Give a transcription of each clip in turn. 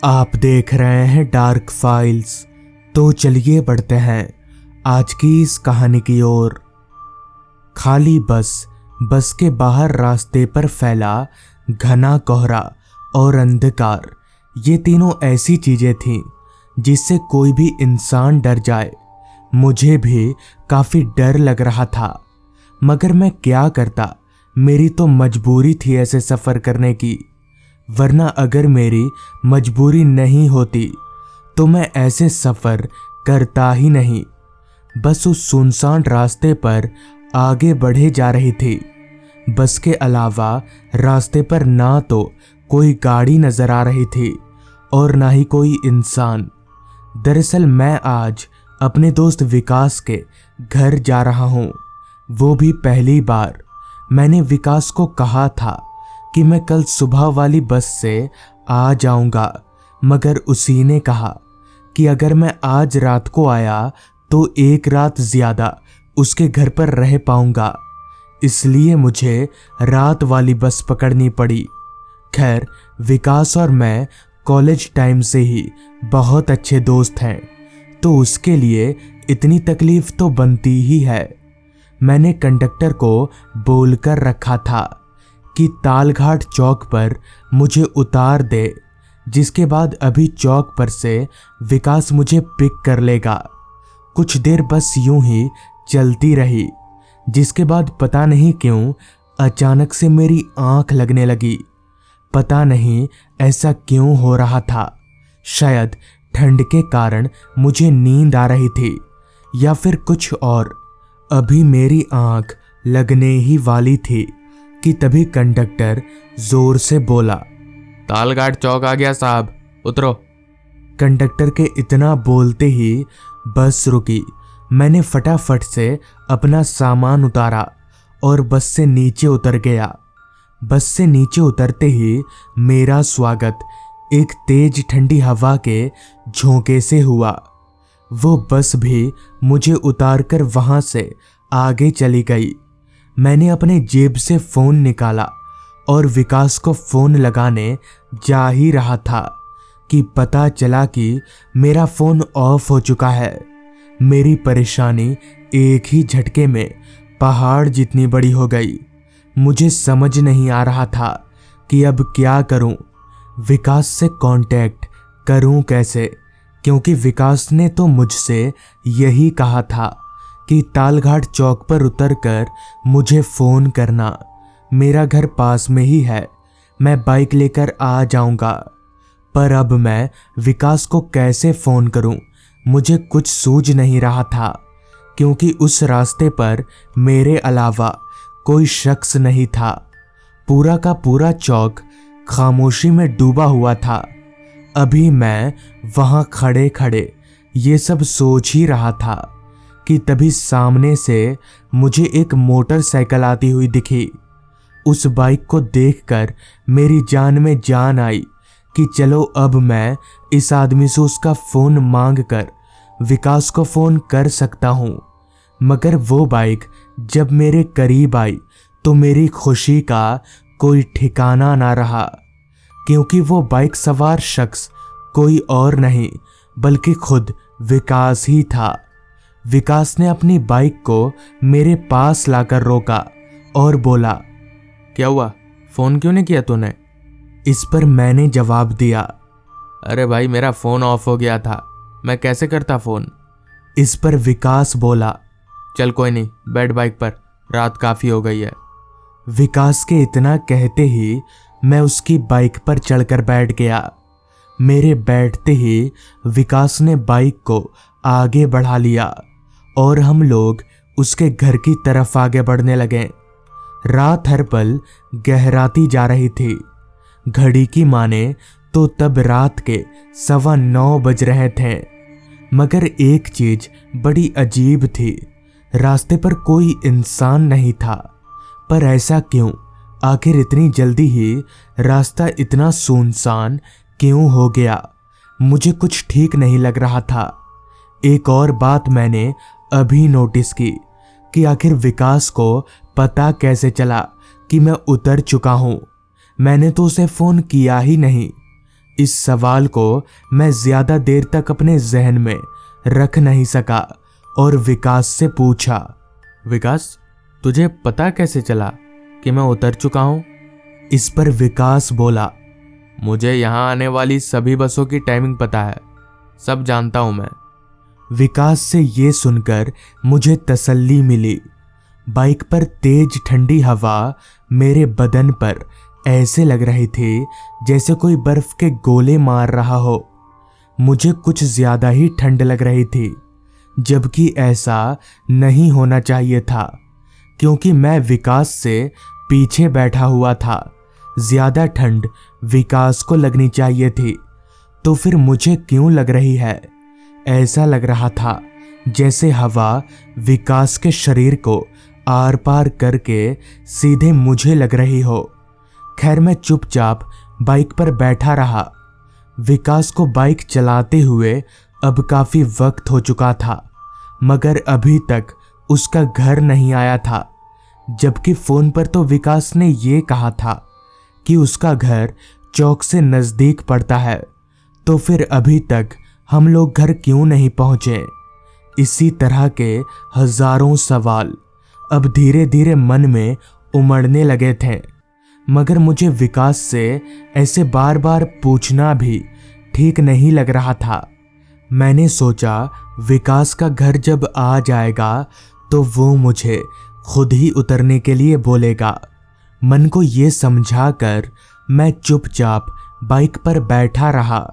आप देख रहे हैं डार्क फाइल्स। तो चलिए बढ़ते हैं आज की इस कहानी की ओर। खाली बस के बाहर रास्ते पर फैला घना कोहरा और अंधकार, ये तीनों ऐसी चीजें थीं जिससे कोई भी इंसान डर जाए। मुझे भी काफी डर लग रहा था, मगर मैं क्या करता, मेरी तो मजबूरी थी ऐसे सफर करने की। वरना अगर मेरी मजबूरी नहीं होती तो मैं ऐसे सफर करता ही नहीं। बस उस सुनसान रास्ते पर आगे बढ़े जा रही थी। बस के अलावा रास्ते पर ना तो कोई गाड़ी नजर आ रही थी और ना ही कोई इंसान। दरअसल मैं आज अपने दोस्त विकास के घर जा रहा हूँ। वो भी पहली बार। मैंने विकास को कहा था कि मैं कल सुबह वाली बस से आ जाऊंगा, मगर उसी ने कहा कि अगर मैं आज रात को आया तो एक रात ज्यादा उसके घर पर रह पाऊंगा, इसलिए मुझे रात वाली बस पकड़नी पड़ी। खैर, विकास और मैं कॉलेज टाइम से ही बहुत अच्छे दोस्त हैं, तो उसके लिए इतनी तकलीफ तो बनती ही है। मैंने कंडक्टर को बोलकर रखा था कि तालघाट चौक पर मुझे उतार दे, जिसके बाद अभी चौक पर से विकास मुझे पिक कर लेगा। कुछ देर बस यूं ही चलती रही, जिसके बाद पता नहीं क्यों अचानक से मेरी आंख लगने लगी। पता नहीं ऐसा क्यों हो रहा था। शायद ठंड के कारण मुझे नींद आ रही थी या फिर कुछ और। अभी मेरी आंख लगने ही वाली थी कि तभी कंडक्टर जोर से बोला, तालघाट चौक आ गया साहब, उतरो। कंडक्टर के इतना बोलते ही बस रुकी। मैंने फटाफट से अपना सामान उतारा और बस से नीचे उतर गया। बस से नीचे उतरते ही मेरा स्वागत एक तेज ठंडी हवा के झोंके से हुआ। वो बस भी मुझे उतारकर वहां से आगे चली गई। मैंने अपने जेब से फोन निकाला और विकास को फोन लगाने जा ही रहा था कि पता चला कि मेरा फोन ऑफ हो चुका है। मेरी परेशानी एक ही झटके में पहाड़ जितनी बड़ी हो गई। मुझे समझ नहीं आ रहा था कि अब क्या करूं, विकास से कांटेक्ट करूं कैसे, क्योंकि विकास ने तो मुझसे यही कहा था कि तालघाट चौक पर उतरकर मुझे फोन करना। मेरा घर पास में ही है, मैं बाइक लेकर आ जाऊंगा। पर अब मैं विकास को कैसे फोन करूं, मुझे कुछ सूझ नहीं रहा था, क्योंकि उस रास्ते पर मेरे अलावा कोई शख्स नहीं था। पूरा का पूरा चौक खामोशी में डूबा हुआ था। अभी मैं वहां खड़े खड़े ये सब सोच ही रहा था कि तभी सामने से मुझे एक मोटरसाइकिल आती हुई दिखी। उस बाइक को देखकर मेरी जान में जान आई कि चलो अब मैं इस आदमी से उसका फोन मांगकर विकास को फोन कर सकता हूं। मगर वो बाइक जब मेरे करीब आई तो मेरी खुशी का कोई ठिकाना ना रहा, क्योंकि वो बाइक सवार शख्स कोई और नहीं बल्कि खुद विकास ही था। विकास ने अपनी बाइक को मेरे पास लाकर रोका और बोला, क्या हुआ, फोन क्यों नहीं किया तूने? इस पर मैंने जवाब दिया, अरे भाई मेरा फोन ऑफ हो गया था, मैं कैसे करता फोन। इस पर विकास बोला, चल कोई नहीं, बैठ बाइक पर, रात काफी हो गई है। विकास के इतना कहते ही मैं उसकी बाइक पर चढ़कर बैठ गया। मेरे बैठते ही विकास ने बाइक को आगे बढ़ा लिया और हम लोग उसके घर की तरफ आगे बढ़ने लगे। रात हर पल गहराती जा रही थी। घड़ी की माने तो तब रात के 9:15 बज रहे थे। मगर एक चीज बड़ी अजीब थी, रास्ते पर कोई इंसान नहीं था। पर ऐसा क्यों? आखिर इतनी जल्दी ही रास्ता इतना सुनसान क्यों हो गया? मुझे कुछ ठीक नहीं लग रहा था। एक और बात मैंने अभी नोटिस की कि आखिर विकास को पता कैसे चला कि मैं उतर चुका हूं। मैंने तो उसे फोन किया ही नहीं। इस सवाल को मैं ज्यादा देर तक अपने जहन में रख नहीं सका और विकास से पूछा, विकास, तुझे पता कैसे चला कि मैं उतर चुका हूं? इस पर विकास बोला, मुझे यहां आने वाली सभी बसों की टाइमिंग पता है, सब जानता हूं मैं। विकास से ये सुनकर मुझे तसल्ली मिली। बाइक पर तेज ठंडी हवा मेरे बदन पर ऐसे लग रही थी जैसे कोई बर्फ के गोले मार रहा हो। मुझे कुछ ज्यादा ही ठंड लग रही थी, जबकि ऐसा नहीं होना चाहिए था क्योंकि मैं विकास से पीछे बैठा हुआ था। ज्यादा ठंड विकास को लगनी चाहिए थी, तो फिर मुझे क्यों लग रही है? ऐसा लग रहा था जैसे हवा विकास के शरीर को आर पार करके सीधे मुझे लग रही हो। खैर, मैं चुपचाप बाइक पर बैठा रहा। विकास को बाइक चलाते हुए अब काफी वक्त हो चुका था, मगर अभी तक उसका घर नहीं आया था, जबकि फोन पर तो विकास ने ये कहा था कि उसका घर चौक से नजदीक पड़ता है। तो फिर अभी तक हम लोग घर क्यों नहीं पहुंचे? इसी तरह के हजारों सवाल अब धीरे धीरे मन में उमड़ने लगे थे, मगर मुझे विकास से ऐसे बार बार पूछना भी ठीक नहीं लग रहा था। मैंने सोचा विकास का घर जब आ जाएगा तो वो मुझे खुद ही उतरने के लिए बोलेगा। मन को ये समझाकर मैं चुपचाप बाइक पर बैठा रहा।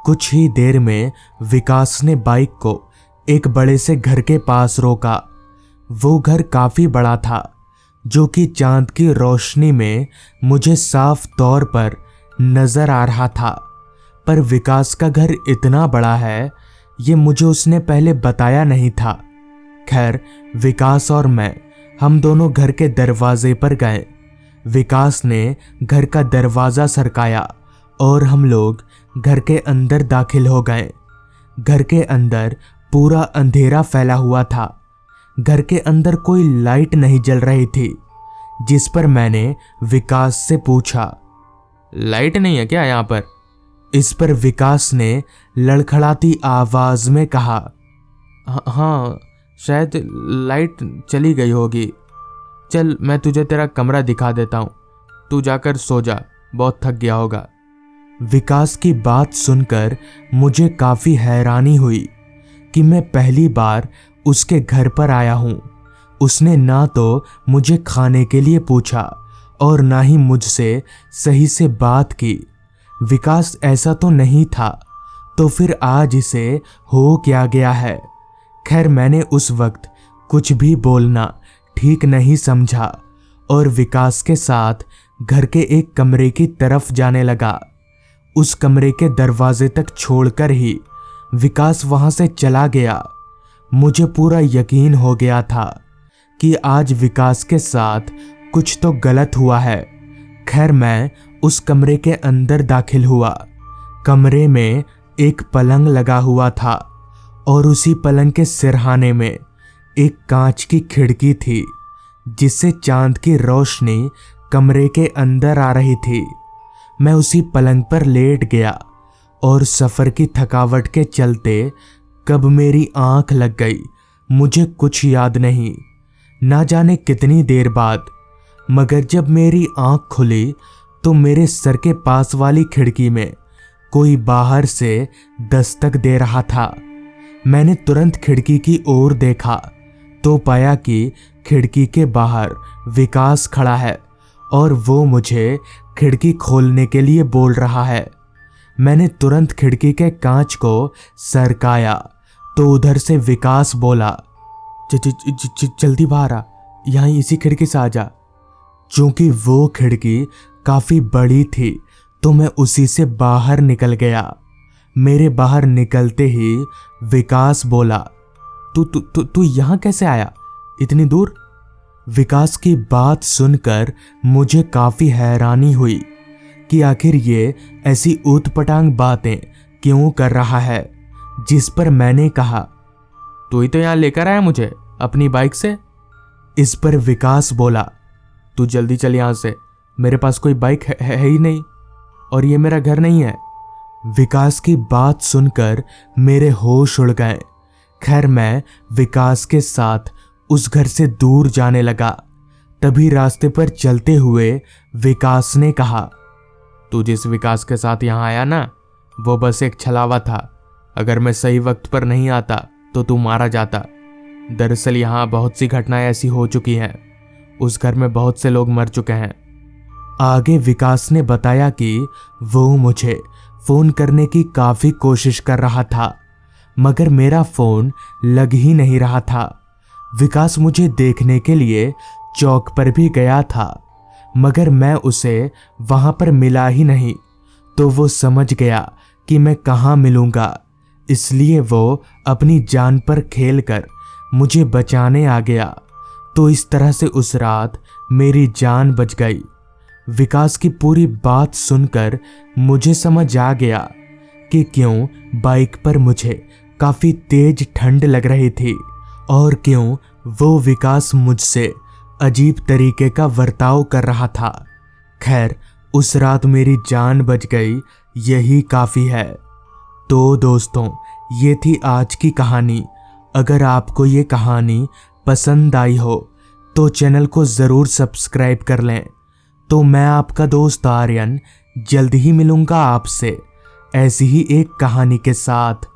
कुछ ही देर में विकास ने बाइक को एक बड़े से घर के पास रोका। वो घर काफी बड़ा था, जो कि चांद की रोशनी में मुझे साफ तौर पर नजर आ रहा था। पर विकास का घर इतना बड़ा है, ये मुझे उसने पहले बताया नहीं था। खैर, विकास और मैं हम दोनों घर के दरवाजे पर गए। विकास ने घर का दरवाजा सरकाया और हम लोग घर के अंदर दाखिल हो गए। घर के अंदर पूरा अंधेरा फैला हुआ था। घर के अंदर कोई लाइट नहीं जल रही थी, जिस पर मैंने विकास से पूछा, लाइट नहीं है क्या यहाँ पर? इस पर विकास ने लड़खड़ाती आवाज में कहा, हाँ, शायद लाइट चली गई होगी। चल, मैं तुझे तेरा कमरा दिखा देता हूँ, तू जाकर सो जा, बहुत थक गया होगा। विकास की बात सुनकर मुझे काफी हैरानी हुई कि मैं पहली बार उसके घर पर आया हूं। उसने ना तो मुझे खाने के लिए पूछा और ना ही मुझसे सही से बात की। विकास ऐसा तो नहीं था, तो फिर आज इसे हो क्या गया है? खैर, मैंने उस वक्त कुछ भी बोलना ठीक नहीं समझा और विकास के साथ घर के एक कमरे की तरफ जाने लगा। उस कमरे के दरवाजे तक छोड़कर ही विकास वहां से चला गया। मुझे पूरा यकीन हो गया था कि आज विकास के साथ कुछ तो गलत हुआ है। खैर, मैं उस कमरे के अंदर दाखिल हुआ। कमरे में एक पलंग लगा हुआ था और उसी पलंग के सिरहाने में एक कांच की खिड़की थी, जिससे चांद की रोशनी कमरे के अंदर आ रही थी। मैं उसी पलंग पर लेट गया और सफर की थकावट के चलते कब मेरी आंख लग गई मुझे कुछ याद नहीं, ना जाने कितनी देर बाद। मगर जब मेरी आंख खुली तो मेरे सर के पास वाली खिड़की में कोई बाहर से दस्तक दे रहा था। मैंने तुरंत खिड़की की ओर देखा तो पाया कि खिड़की के बाहर विकास खड़ा है और वो मुझे खिड़की खोलने के लिए बोल रहा है। मैंने तुरंत खिड़की के कांच को सरकाया तो उधर से विकास बोला, जल्दी बाहर आ, यहाँ इसी खिड़की से आ जा। चूंकि वो खिड़की काफी बड़ी थी तो मैं उसी से बाहर निकल गया। मेरे बाहर निकलते ही विकास बोला, तू यहाँ कैसे आया इतनी दूर? विकास की बात सुनकर मुझे काफी हैरानी हुई कि आखिर ये ऐसी ऊटपटांग बातें क्यों कर रहा है। जिस पर मैंने कहा, तू ही तो यहाँ लेकर आया मुझे अपनी बाइक से। इस पर विकास बोला, तू जल्दी चल यहाँ से, मेरे पास कोई बाइक है ही नहीं और ये मेरा घर नहीं है। विकास की बात सुनकर मेरे होश उड़ गए। खैर मैं विकास के साथ उस घर से दूर जाने लगा। तभी रास्ते पर चलते हुए विकास ने कहा, तू जिस विकास के साथ यहाँ आया ना, वो बस एक छलावा था। अगर मैं सही वक्त पर नहीं आता तो तू मारा जाता। दरअसल यहाँ बहुत सी घटनाएं ऐसी हो चुकी हैं। उस घर में बहुत से लोग मर चुके हैं। आगे विकास ने बताया कि वो मुझे फोन करने की काफी कोशिश कर रहा था, मगर मेरा फोन लग ही नहीं रहा था। विकास मुझे देखने के लिए चौक पर भी गया था, मगर मैं उसे वहां पर मिला ही नहीं। तो वो समझ गया कि मैं कहाँ मिलूंगा, इसलिए वो अपनी जान पर खेलकर मुझे बचाने आ गया। तो इस तरह से उस रात मेरी जान बच गई। विकास की पूरी बात सुनकर मुझे समझ आ गया कि क्यों बाइक पर मुझे काफी तेज ठंड लग रही थी और क्यों वो विकास मुझसे अजीब तरीके का बर्ताव कर रहा था। खैर उस रात मेरी जान बच गई, यही काफी है। तो दोस्तों, ये थी आज की कहानी। अगर आपको ये कहानी पसंद आई हो तो चैनल को ज़रूर सब्सक्राइब कर लें। तो मैं आपका दोस्त आर्यन जल्द ही मिलूंगा आपसे ऐसी ही एक कहानी के साथ।